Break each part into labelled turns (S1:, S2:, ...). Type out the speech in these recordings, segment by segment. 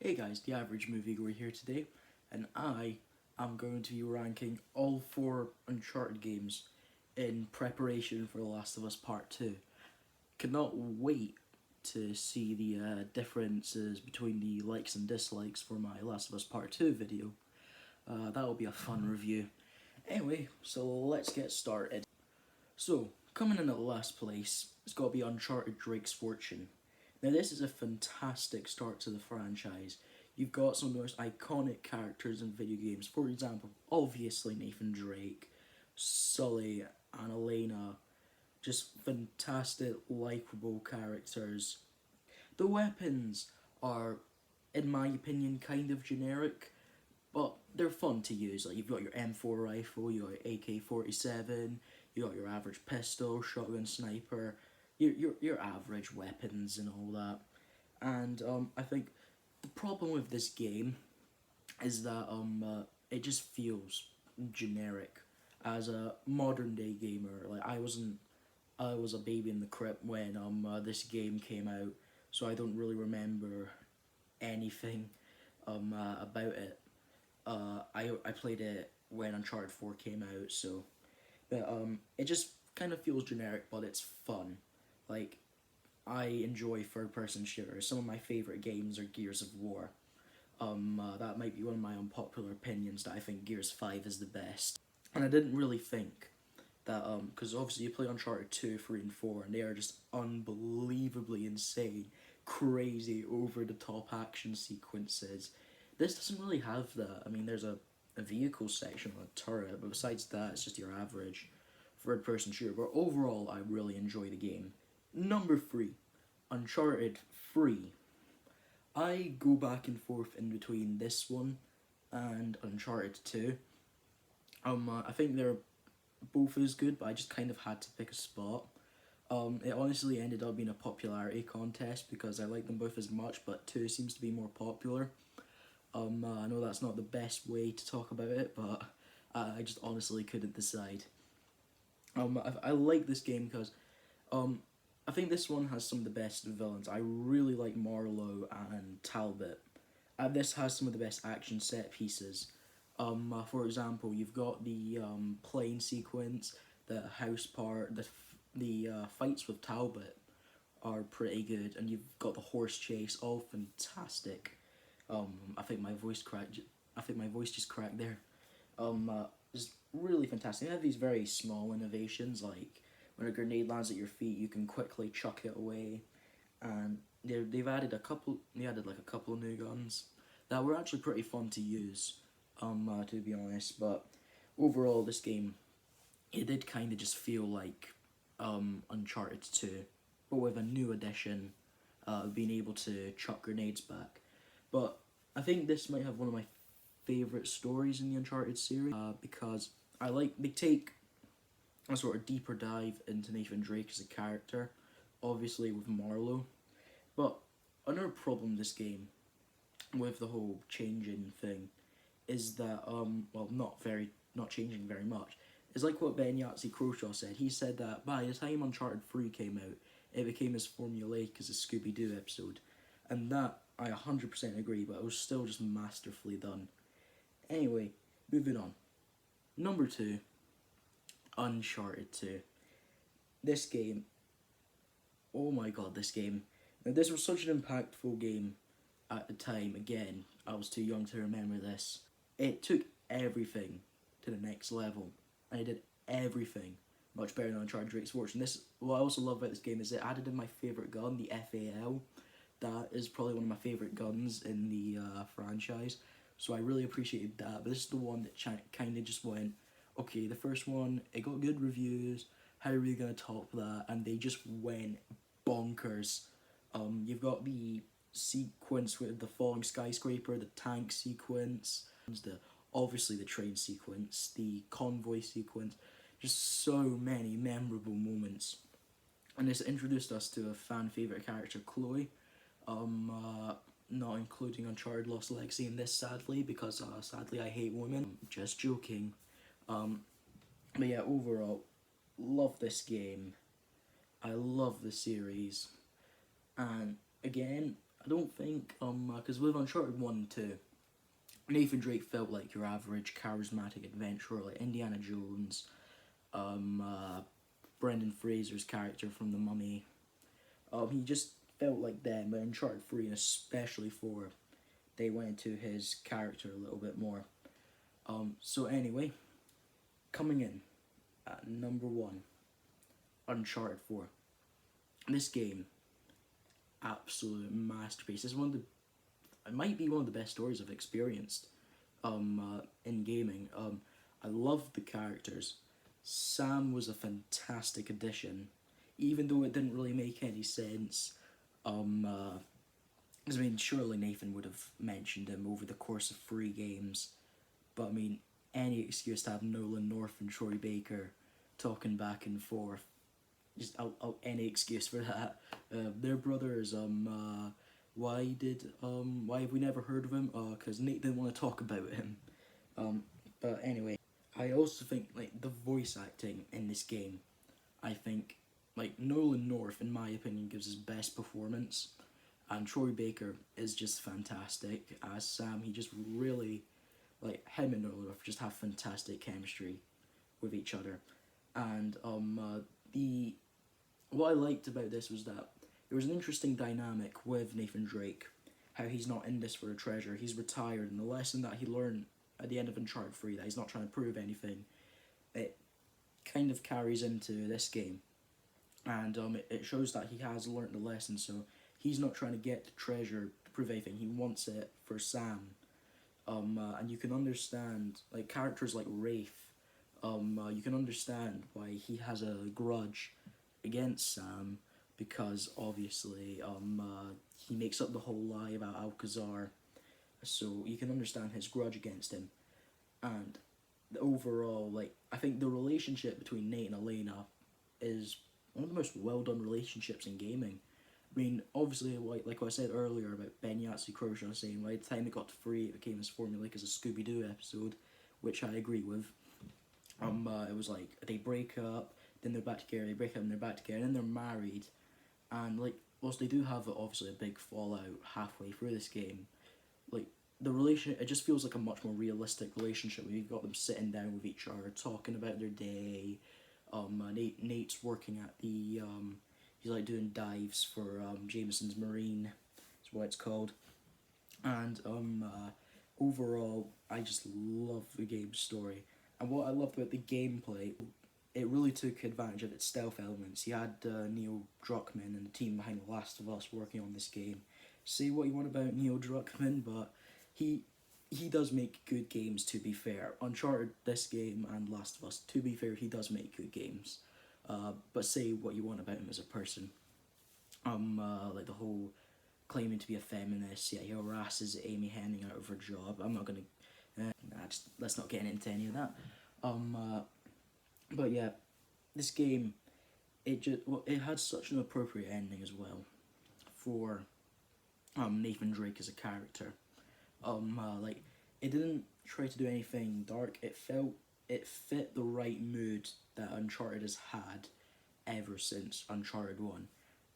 S1: Hey guys, the average moviegoer here today, and I am going to be ranking all four Uncharted games in preparation for The Last of Us Part 2. Cannot wait to see the differences between the likes and dislikes for my Last of Us Part 2 video. That will be a fun review. Anyway, so let's get started. So, coming in at last place, it's got to be Uncharted Drake's Fortune. Now, this is a fantastic start to the franchise. You've got some of the most iconic characters in video games. For example, obviously Nathan Drake, Sully, and Elena. Just fantastic, likable characters. The weapons are, in my opinion, kind of generic, but they're fun to use. Like, you've got your M4 rifle, you got your AK-47, you got your average pistol, shotgun, sniper, your average weapons and all that. And I think the problem with this game is that it just feels generic. As a modern day gamer, like I was a baby in the crib when this game came out, so I don't really remember anything about it. I played it when Uncharted 4 came out, so but it just kind of feels generic, but it's fun. Like, I enjoy third person shooters. Some of my favorite games are Gears of War. That might be one of my unpopular opinions, that I think Gears 5 is the best. And I didn't really think that, because obviously you play Uncharted 2, 3, and 4, and they are just unbelievably insane, crazy, over the top action sequences. This doesn't really have that. I mean, there's a vehicle section on a turret, but besides that, it's just your average third person shooter. But overall, I really enjoy the game. Number 3, Uncharted 3. I go back and forth in between this one and Uncharted 2. I think they're both as good, but I just kind of had to pick a spot. It honestly ended up being a popularity contest because I like them both as much, but 2 seems to be more popular. I know that's not the best way to talk about it, but I just honestly couldn't decide. I like this game because I think this one has some of the best villains. I really like Marlowe and Talbot. This has some of the best action set pieces. For example, you've got the plane sequence, the house part, the fights with Talbot are pretty good, and you've got the horse chase, all fantastic. I think my voice cracked. I think my voice just cracked there. It's really fantastic. They have these very small innovations, like when a grenade lands at your feet, you can quickly chuck it away, and they've added a couple. They added like a couple of new guns that were actually pretty fun to use. To be honest, but overall, this game, it did kind of just feel like Uncharted 2, but with a new addition, being able to chuck grenades back. But I think this might have one of my favorite stories in the Uncharted series, because they take a sort of deeper dive into Nathan Drake as a character, obviously with Marlowe. But another problem with this game, with the whole changing thing, is that not changing very much. It's like what Ben Yahtzee Croshaw said. He said that by the time Uncharted 3 came out, it became as formulaic as a Scooby-Doo episode. And that, I 100% agree, but it was still just masterfully done. Anyway, moving on. Number 2, Uncharted 2. This game, oh my god, this game. Now, this was such an impactful game at the time. Again, I was too young to remember this. It took everything to the next level, and it did everything much better than Uncharted Drake's Fortune. What I also love about this game is it added in my favourite gun, the FAL. That is probably one of my favourite guns in the franchise, so I really appreciated that. But this is the one that kind of just went, okay, the first one, it got good reviews, how are we going to top that? And they just went bonkers. You've got the sequence with the falling skyscraper, the tank sequence, obviously the train sequence, the convoy sequence, just so many memorable moments. And this introduced us to a fan favourite character, Chloe. Not including Uncharted Lost Legacy in this, sadly, because sadly I hate women. Just joking. But yeah, overall, love this game. I love the series. And again, I don't think, because with Uncharted 1 and 2, Nathan Drake felt like your average charismatic adventurer, like Indiana Jones, Brendan Fraser's character from The Mummy. He just felt like them, but Uncharted 3 and especially 4, they went into his character a little bit more. So anyway, coming in at number 1, Uncharted 4. This game, absolute masterpiece. It's one of the, it might be one of the best stories I've experienced in gaming. I love the characters. Sam was a fantastic addition, even though it didn't really make any sense. I mean, surely Nathan would have mentioned him over the course of 3 games, but I mean, any excuse to have Nolan North and Troy Baker talking back and forth, just any excuse for that. They're brothers. Why have we never heard of him? Because Nate didn't want to talk about him. But anyway, I also think like the voice acting in this game, I think like Nolan North, in my opinion, gives his best performance, and Troy Baker is just fantastic as Sam. He just really, like, him and Nolan North just have fantastic chemistry with each other, and the what I liked about this was that there was an interesting dynamic with Nathan Drake, how he's not in this for a treasure, he's retired, and the lesson that he learned at the end of Uncharted 3, that he's not trying to prove anything, it kind of carries into this game. And it shows that he has learned the lesson, so he's not trying to get the treasure to prove anything, he wants it for Sam. And you can understand, like, characters like Rafe, you can understand why he has a grudge against Sam, because obviously he makes up the whole lie about Alcazar, so you can understand his grudge against him. And overall, like, I think the relationship between Nate and Elena is one of the most well done relationships in gaming. I mean, obviously, like I said earlier about Ben Yatsu Croshaw saying, by the time it got to 3, it became as formulaic as a Scooby-Doo episode, which I agree with. It was like, they break up, then they're back together, they break up and they're back together, and then they're married. And, like, whilst they do have, obviously, a big fallout halfway through this game, like, the relation, it just feels like a much more realistic relationship where you've got them sitting down with each other, talking about their day. Nate's working at the, he's like doing dives for Jameson's Marine, is what it's called. And overall, I just love the game's story. And what I loved about the gameplay, it really took advantage of its stealth elements. You had Neil Druckmann and the team behind The Last of Us working on this game. Say what you want about Neil Druckmann, but he does make good games, to be fair. Uncharted, this game, and Last of Us, to be fair, he does make good games. But say what you want about him as a person. Like the whole claiming to be a feminist, yeah, he harasses Amy Hennig out of her job. I'm not gonna, let's not get into any of that. But yeah, this game, it had such an appropriate ending as well for Nathan Drake as a character. Like, it didn't try to do anything dark. It fit the right mood that Uncharted has had ever since Uncharted 1.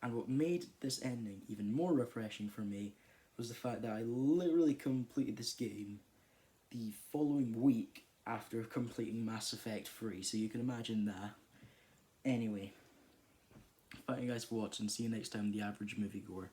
S1: And what made this ending even more refreshing for me was the fact that I literally completed this game the following week after completing Mass Effect 3, so you can imagine that. Anyway, thank you guys for watching. See you next time, The Average Moviegoer.